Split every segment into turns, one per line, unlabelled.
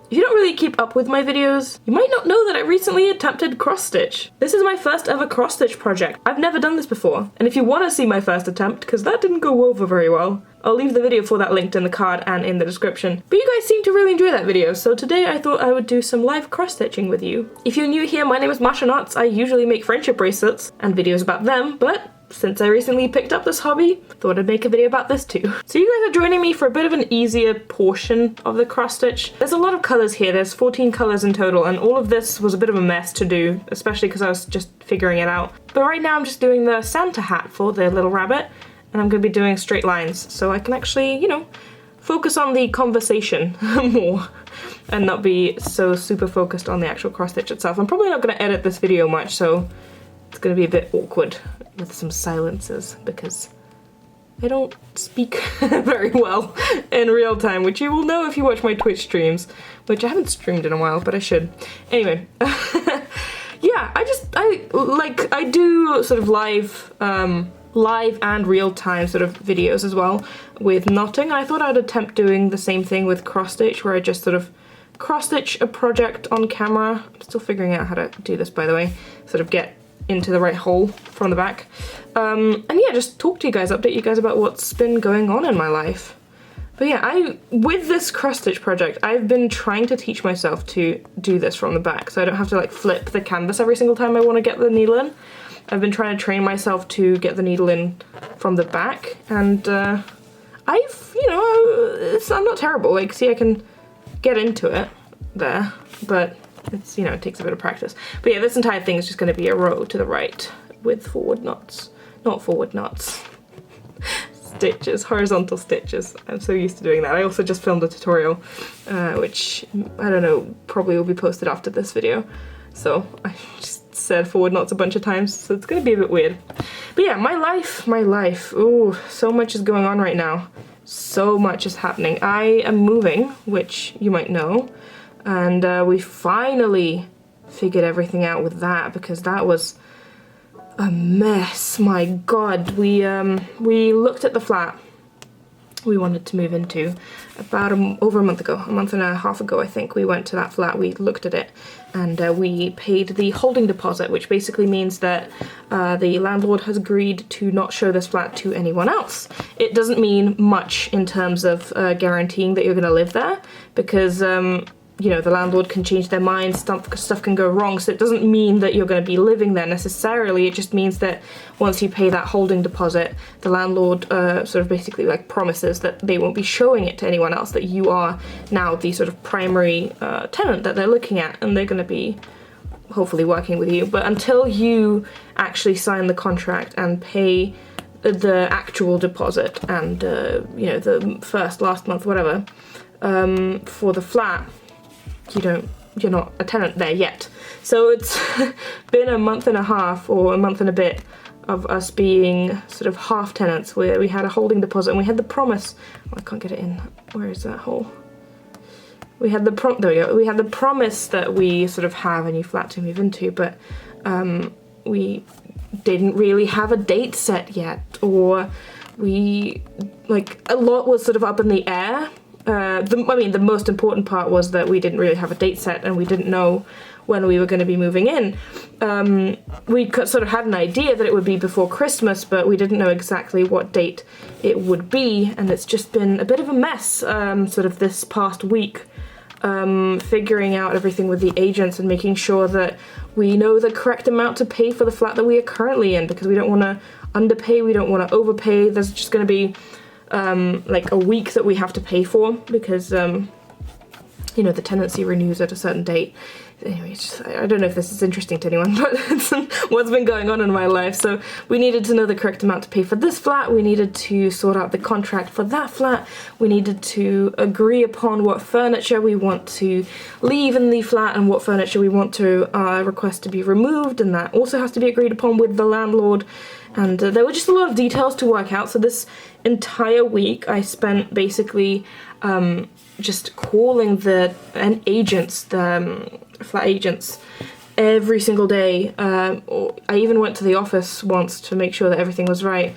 If you don't really keep up with my videos, you might not know that I recently attempted cross stitch. This is my first ever cross stitch project. I've never done this before. And if you want to see my first attempt, because that didn't go over very well, I'll leave the video for that linked in the card and in the description. But you guys seem to really enjoy that video, so today I thought I would do some live cross-stitching with you. If you're new here, my name is Masha. I usually make friendship bracelets and videos about them, but since I recently picked up this hobby, thought I'd make a video about this too. So you guys are joining me for a bit of an easier portion of the cross-stitch. There's a lot of colours here, there's 14 colours in total, and all of this was a bit of a mess to do, especially because I was just figuring it out. But right now I'm just doing the Santa hat for the little rabbit, and I'm going to be doing straight lines, so I can actually, you know, focus on the conversation more and not be so super focused on the actual cross stitch itself. I'm probably not going to edit this video much, so it's going to be a bit awkward with some silences because I don't speak very well in real time, which you will know if you watch my Twitch streams, which I haven't streamed in a while, but I should. Anyway, yeah, I do sort of live and real-time sort of videos as well with knotting. I thought I'd attempt doing the same thing with cross-stitch, where I just sort of cross-stitch a project on camera. I'm still figuring out how to do this, by the way, sort of get into the right hole from the back. And yeah, just talk to you guys, update you guys about what's been going on in my life. But yeah, with this cross-stitch project, I've been trying to teach myself to do this from the back, so I don't have to like flip the canvas every single time I want to get the needle in. I've been trying to train myself to get the needle in from the back, and I'm not terrible. Like, see, I can get into it there, but it's, you know, it takes a bit of practice. But yeah, this entire thing is just going to be a row to the right with forward knots, not forward knots. Stitches, horizontal stitches. I'm so used to doing that. I also just filmed a tutorial, which, I don't know, probably will be posted after this video. So I just said forward knots a bunch of times, so it's gonna be a bit weird. But yeah, my life. Ooh, so much is going on right now. So much is happening. I am moving, which you might know, and we finally figured everything out with that, because that was a mess. My god, we looked at the flat we wanted to move into about over a month ago, a month and a half ago I think. We went to that flat, we looked at it, and we paid the holding deposit, which basically means that the landlord has agreed to not show this flat to anyone else. It doesn't mean much in terms of guaranteeing that you're going to live there, because you know, the landlord can change their mind, stuff can go wrong, so it doesn't mean that you're going to be living there necessarily. It just means that once you pay that holding deposit, the landlord sort of basically like promises that they won't be showing it to anyone else, that you are now the sort of primary tenant that they're looking at, and they're going to be hopefully working with you. But until you actually sign the contract and pay the actual deposit and you know, the first, last month, whatever, for the flat, you're not a tenant there yet. So it's been a month and a half or a month and a bit of us being sort of half tenants, where we had a holding deposit and we had the promise. Oh, I can't get it in. Where is that hole? We had the there we go. We had the promise that we sort of have a new flat to move into, but we didn't really have a date set yet, or we, like, a lot was sort of up in the air. The most important part was that we didn't really have a date set, and we didn't know when we were going to be moving in. We sort of had an idea that it would be before Christmas, but we didn't know exactly what date it would be, and it's just been a bit of a mess sort of this past week, figuring out everything with the agents and making sure that we know the correct amount to pay for the flat that we are currently in, because we don't want to underpay, we don't want to overpay. There's just going to be like a week that we have to pay for, because you know, the tenancy renews at a certain date. Anyway, I don't know if this is interesting to anyone, but it's what's been going on in my life. So we needed to know the correct amount to pay for this flat, we needed to sort out the contract for that flat, we needed to agree upon what furniture we want to leave in the flat and what furniture we want to request to be removed, and that also has to be agreed upon with the landlord. And there were just a lot of details to work out, so this entire week I spent basically just calling the flat agents every single day. I even went to the office once to make sure that everything was right,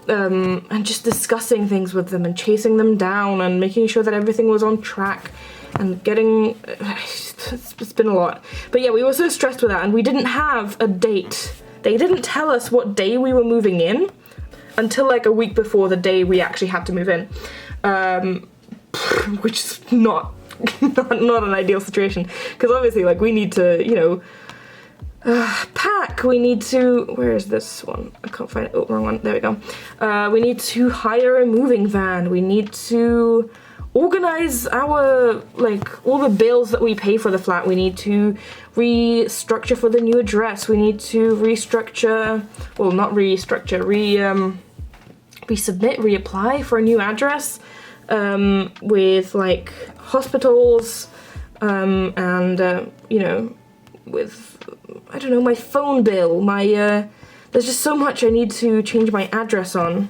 and just discussing things with them and chasing them down and making sure that everything was on track. and getting, it's been a lot. But yeah, we were so stressed with that, and we didn't have a date. They didn't tell us what day we were moving in until like a week before the day we actually had to move in, which is not an ideal situation, because obviously like we need to, you know, pack, we need to, where is this one? I can't find it, oh, wrong one, there we go. We need to hire a moving van, we need to organize our, like, all the bills that we pay for the flat, we need to restructure for the new address, we need to restructure, well, not restructure, resubmit, reapply for a new address, with, like, hospitals, and, you know, with, I don't know, my phone bill, my, there's just so much I need to change my address on,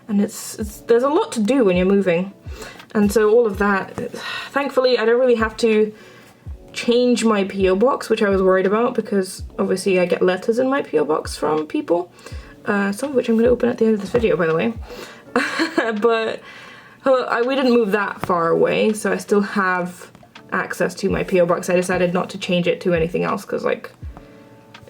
and there's a lot to do when you're moving. And so all of that, thankfully I don't really have to change my PO box, which I was worried about, because obviously I get letters in my PO box from people, some of which I'm going to open at the end of this video, by the way. But we didn't move that far away, so I still have access to my PO box. I decided not to change it to anything else, because like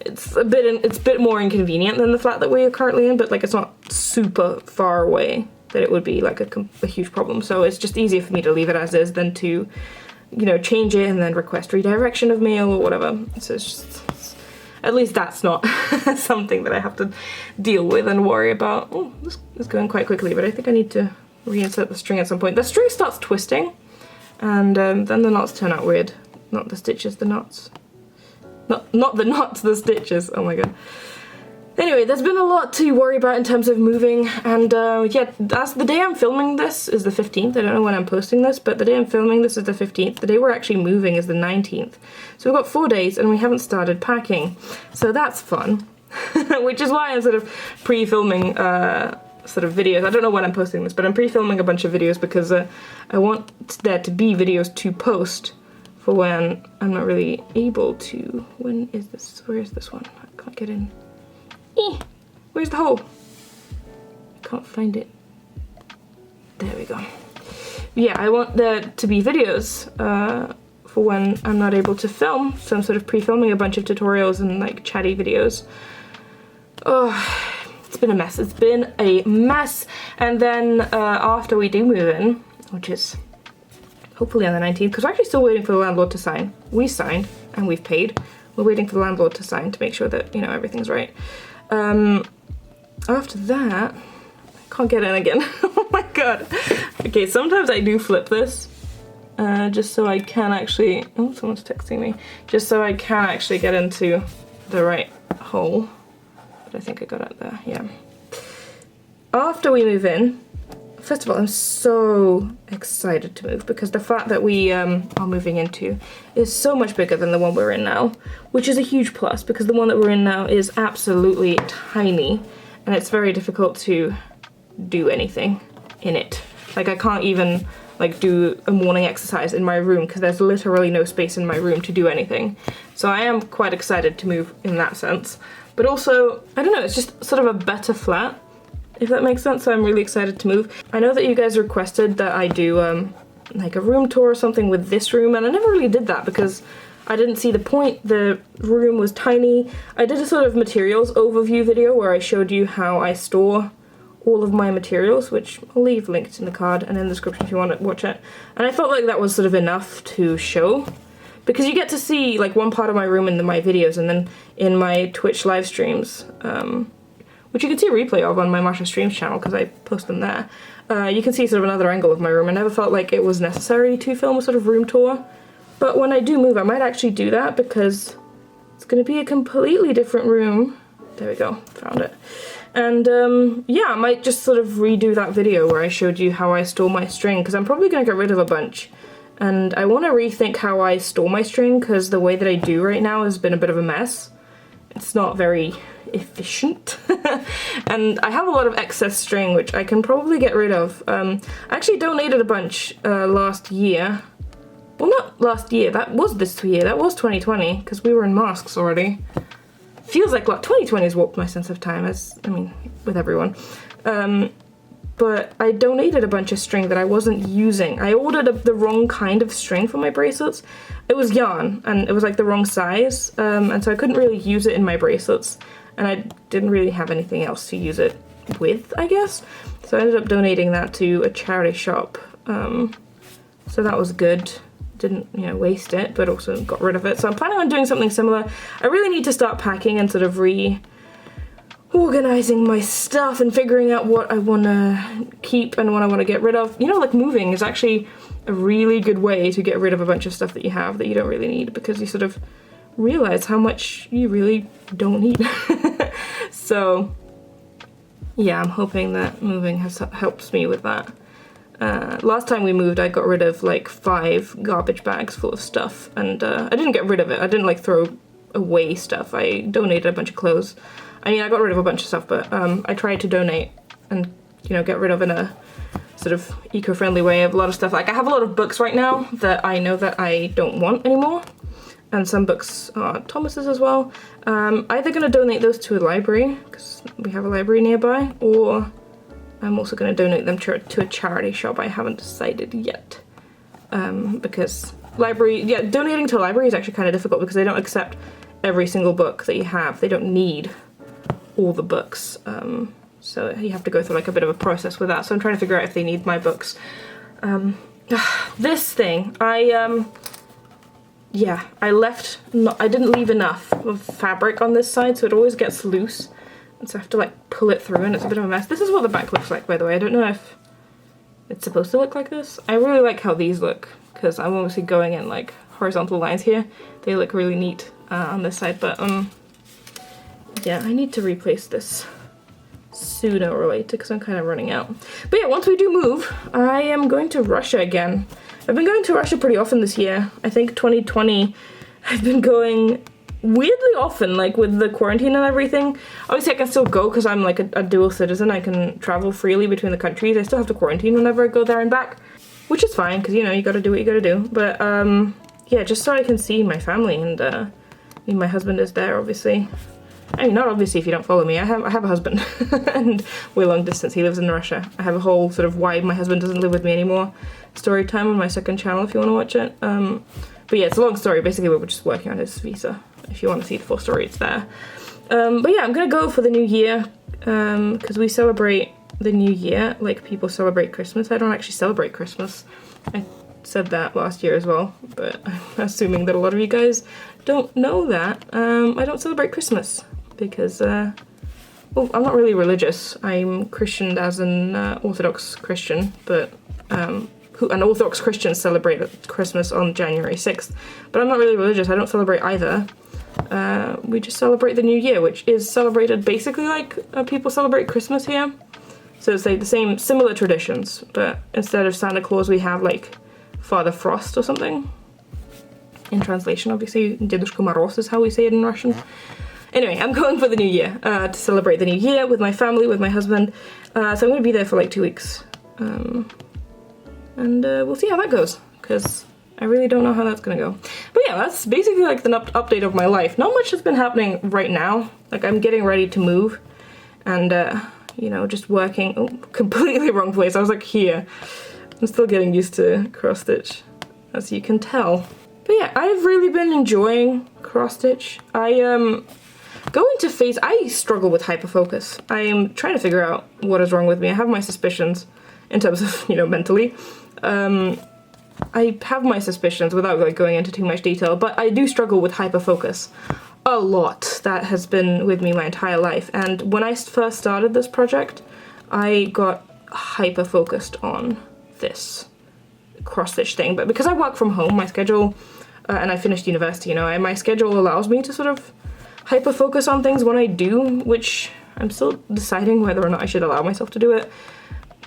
it's a bit more inconvenient than the flat that we are currently in, but like it's not super far away that it would be like a huge problem. So it's just easier for me to leave it as is than to, you know, change it and then request redirection of mail or whatever. So it's just, at least that's not something that I have to deal with and worry about. Oh, this is going quite quickly, but I think I need to reinsert the string at some point. The string starts twisting, and then the knots turn out weird. Not the stitches, the knots. Not the knots, the stitches. Oh my god. Anyway, there's been a lot to worry about in terms of moving, and yeah, as the day I'm filming this is the 15th. I don't know when I'm posting this, but the day I'm filming this is the 15th. The day we're actually moving is the 19th. So we've got 4 days and we haven't started packing. So that's fun. Which is why I'm sort of pre-filming sort of videos. I don't know when I'm posting this, but I'm pre-filming a bunch of videos because I want there to be videos to post for when I'm not really able to. When is this? Where is this one? I can't get in. Where's the hole? Can't find it. There we go. Yeah, I want there to be videos for when I'm not able to film, so I'm sort of pre-filming a bunch of tutorials and like chatty videos. Oh, it's been a mess. It's been a mess. And then after we do move in, which is hopefully on the 19th, because we're actually still waiting for the landlord to sign. We signed and we've paid. We're waiting for the landlord to sign to make sure that, you know, everything's right. After that, I can't get in again. Oh my god. Okay, sometimes I do flip this, just so I can actually, oh, someone's texting me, just so I can actually get into the right hole. But I think I got it there, yeah. After we move in, first of all, I'm so excited to move because the flat that we are moving into is so much bigger than the one we're in now, which is a huge plus because the one that we're in now is absolutely tiny and it's very difficult to do anything in it. Like I can't even like do a morning exercise in my room because there's literally no space in my room to do anything. So I am quite excited to move in that sense. But also, I don't know, it's just sort of a better flat, if that makes sense, so I'm really excited to move. I know that you guys requested that I do like a room tour or something with this room, and I never really did that because I didn't see the point. The room was tiny. I did a sort of materials overview video where I showed you how I store all of my materials, which I'll leave linked in the card and in the description if you want to watch it. And I felt like that was sort of enough to show, because you get to see like one part of my room in my videos and then in my Twitch live streams, which you can see a replay of on my Masha streams channel because I post them there. You can see sort of another angle of my room. I never felt like it was necessary to film a sort of room tour, but when I do move I might actually do that because it's going to be a completely different room. There we go, found it. And yeah, I might just sort of redo that video where I showed you how I store my string, because I'm probably going to get rid of a bunch. And I want to rethink how I store my string, because the way that I do right now has been a bit of a mess. It's not very efficient. And I have a lot of excess string, which I can probably get rid of. I actually donated a bunch last year. Well, not last year, that was this year, that was 2020, because we were in masks already. Feels like 2020 has warped my sense of time, as, I mean, with everyone. but I donated a bunch of string that I wasn't using. I ordered the wrong kind of string for my bracelets. It was yarn, and it was like the wrong size, and so I couldn't really use it in my bracelets, and I didn't really have anything else to use it with, I guess. So I ended up donating that to a charity shop, so that was good. Didn't, you know, waste it, but also got rid of it. So I'm planning on doing something similar. I really need to start packing and sort of reorganizing my stuff and figuring out what I want to keep and what I want to get rid of. You know, like moving is actually a really good way to get rid of a bunch of stuff that you have that you don't really need, because you sort of realize how much you really don't need. So yeah, I'm hoping that moving helps me with that. Last time we moved, I got rid of like 5 garbage bags full of stuff, and I didn't get rid of it. I didn't like throw away stuff. I donated a bunch of clothes. I mean, I got rid of a bunch of stuff, but I tried to donate and, you know, get rid of in a sort of eco-friendly way of a lot of stuff. Like, I have a lot of books right now that I know that I don't want anymore, and some books are Thomas's as well. Either gonna donate those to a library, because we have a library nearby, or I'm also going to donate them to a charity shop. I haven't decided yet, because donating to a library is actually kind of difficult because they don't accept every single book that you have. They don't need all the books, so you have to go through like a bit of a process with that. So I'm trying to figure out if they need my books. This thing, I didn't leave enough of fabric on this side, so it always gets loose. So I have to like pull it through, and it's a bit of a mess. This is what the back looks like, by the way. I don't know if it's supposed to look like this. I really like how these look, because I'm obviously going in like horizontal lines here. They look really neat on this side, but yeah, I need to replace this sooner or later because I'm kind of running out. But yeah, once we do move, I am going to Russia again. I've been going to Russia pretty often this year. I think 2020 I've been going weirdly often, like with the quarantine and everything. Obviously I can still go because I'm like a dual citizen. I can travel freely between the countries. I still have to quarantine whenever I go there and back, which is fine because, you know, you gotta do what you gotta do. But yeah, just so I can see my family, and I mean, my husband is there, obviously. I mean, not obviously if you don't follow me. I have a husband and we're long distance. He lives in Russia. I have a whole sort of why my husband doesn't live with me anymore story time on my second channel if you want to watch it. But yeah, it's a long story. Basically, we're just working on his visa. If you want to see the full story, it's there. But yeah, I'm gonna go for the new year, because we celebrate the new year like people celebrate Christmas. I don't actually celebrate Christmas. I said that last year as well, but I'm assuming that a lot of you guys don't know that. I don't celebrate Christmas because, well, I'm not really religious. I'm Christian as an Orthodox Christian, but an Orthodox Christian celebrate Christmas on January 6th, but I'm not really religious. I don't celebrate either. We just celebrate the New Year, which is celebrated basically like people celebrate Christmas here. So it's like the same, similar traditions, but instead of Santa Claus, we have like Father Frost or something. In translation, obviously, Dedushka Moroz is how we say it in Russian. Anyway, I'm going for the New Year, to celebrate the New Year with my family, with my husband. So I'm going to be there for like 2 weeks. And we'll see how that goes, because I really don't know how that's gonna go. But yeah, that's basically like the update of my life. Not much has been happening right now. Like, I'm getting ready to move, and you know, just working. Oh, completely wrong place. I was like here. I'm still getting used to cross stitch, as you can tell. But yeah, I've really been enjoying cross stitch. I go into phase. I struggle with hyperfocus. I am trying to figure out what is wrong with me. I have my suspicions in terms of, you know, mentally. I have my suspicions without like going into too much detail, but I do struggle with hyperfocus a lot. That has been with me my entire life, and when I first started this project, I got hyper-focused on this cross-stitch thing, but because I work from home, my schedule, and I finished university, you know, my schedule allows me to sort of hyper-focus on things when I do, which I'm still deciding whether or not I should allow myself to do it.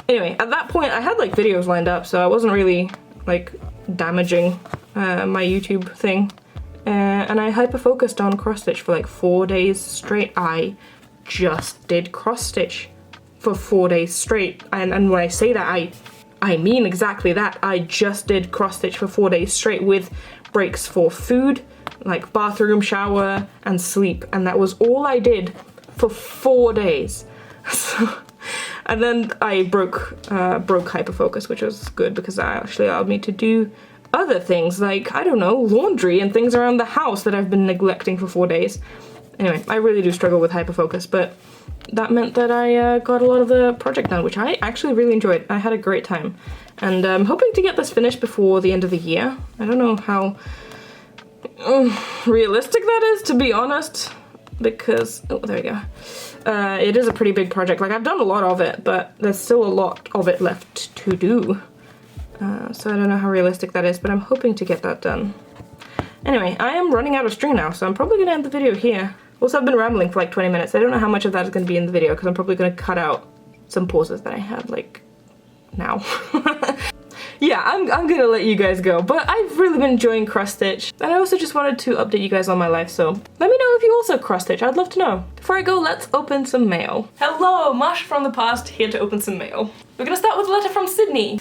Anyway, at that point, I had like videos lined up, so I wasn't really like damaging my YouTube thing, and I hyper-focused on cross-stitch for like 4 days straight. I just did cross-stitch for 4 days straight, and when I say that, I mean exactly that. I just did cross-stitch for 4 days straight with breaks for food, like bathroom, shower, and sleep, and that was all I did for 4 days. So And then I broke Hyperfocus, which was good because that actually allowed me to do other things like, I don't know, laundry and things around the house that I've been neglecting for 4 days. Anyway, I really do struggle with Hyperfocus, but that meant that I got a lot of the project done, which I actually really enjoyed. I had a great time. And I'm hoping to get this finished before the end of the year. I don't know how realistic that is, to be honest, because, oh, there we go. It is a pretty big project. Like, I've done a lot of it, but there's still a lot of it left to do. So I don't know how realistic that is, but I'm hoping to get that done. Anyway, I am running out of string now, so I'm probably gonna end the video here. Also, I've been rambling for like 20 minutes. I don't know how much of that is gonna be in the video, because I'm probably gonna cut out some pauses that I had, like, now. Yeah, I'm gonna let you guys go, but I've really been enjoying cross-stitch, and I also just wanted to update you guys on my life, so let me know if you also cross-stitch. I'd love to know. Before I go, let's open some mail. Hello, Masha from the past, here to open some mail. We're gonna start with a letter from Sydney.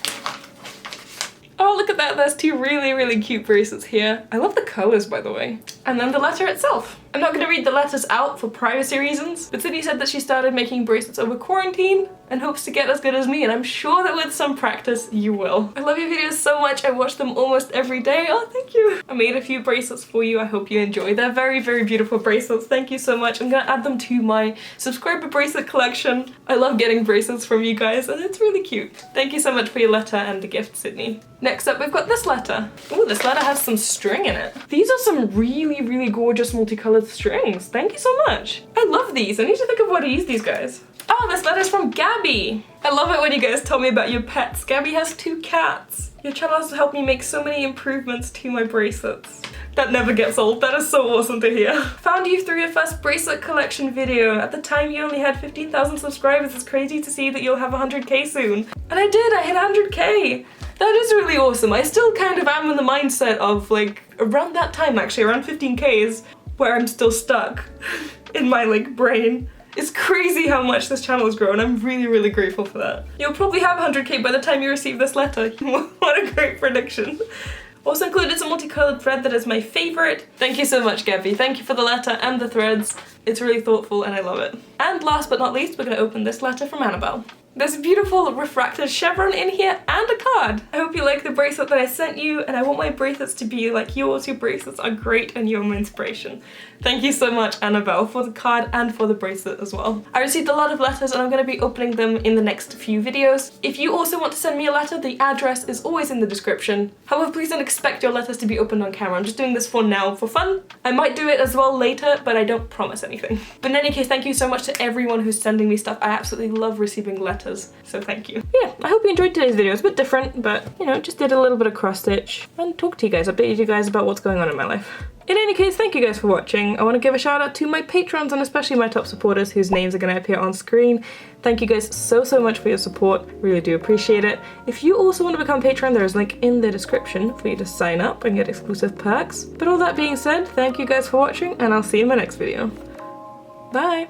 Oh, look at that, there's two really cute bracelets here. I love the colors, by the way. And then the letter itself. I'm not gonna read the letters out for privacy reasons, but Sydney said that she started making bracelets over quarantine and hopes to get as good as me, and I'm sure that with some practice, you will. I love your videos so much, I watch them almost every day. Oh, thank you. I made a few bracelets for you, I hope you enjoy. They're very beautiful bracelets, thank you so much. I'm gonna add them to my subscriber bracelet collection. I love getting bracelets from you guys, and it's really cute. Thank you so much for your letter and the gift, Sydney. Next up, we've got this letter. Oh, this letter has some string in it. These are some really gorgeous multicolored strings. Thank you so much. I love these. I need to think of what to use these guys. Oh, this letter's from Gabby. I love it when you guys tell me about your pets. Gabby has 2 cats. Your channel has helped me make so many improvements to my bracelets. That never gets old. That is so awesome to hear. Found you through your first bracelet collection video. At the time you only had 15,000 subscribers. It's crazy to see that you'll have 100k soon. And I did, I hit 100k. That is really awesome. I still kind of am in the mindset of like, around that time actually, around 15k's, where I'm still stuck in my like brain. It's crazy how much this channel has grown. I'm really grateful for that. You'll probably have 100k by the time you receive this letter. What a great prediction. Also included some multicolored thread that is my favorite. Thank you so much, Gabby. Thank you for the letter and the threads. It's really thoughtful and I love it. And last but not least, we're gonna open this letter from Annabelle. There's a beautiful refracted chevron in here and a card. I hope you like the bracelet that I sent you, and I want my bracelets to be like yours. Your bracelets are great and you're my inspiration. Thank you so much, Annabelle, for the card and for the bracelet as well. I received a lot of letters and I'm going to be opening them in the next few videos. If you also want to send me a letter, the address is always in the description. However, please don't expect your letters to be opened on camera. I'm just doing this for now for fun. I might do it as well later, but I don't promise anything. But in any case, thank you so much to everyone who's sending me stuff. I absolutely love receiving letters, so thank you. Yeah, I hope you enjoyed today's video. It's a bit different, but you know, just did a little bit of cross stitch and talk to you guys, updated you guys about what's going on in my life. In any case, thank you guys for watching. I want to give a shout out to my patrons and especially my top supporters whose names are going to appear on screen. Thank you guys so much for your support. Really do appreciate it. If you also want to become a patron, there is a link in the description for you to sign up and get exclusive perks. But all that being said, thank you guys for watching and I'll see you in my next video. Bye!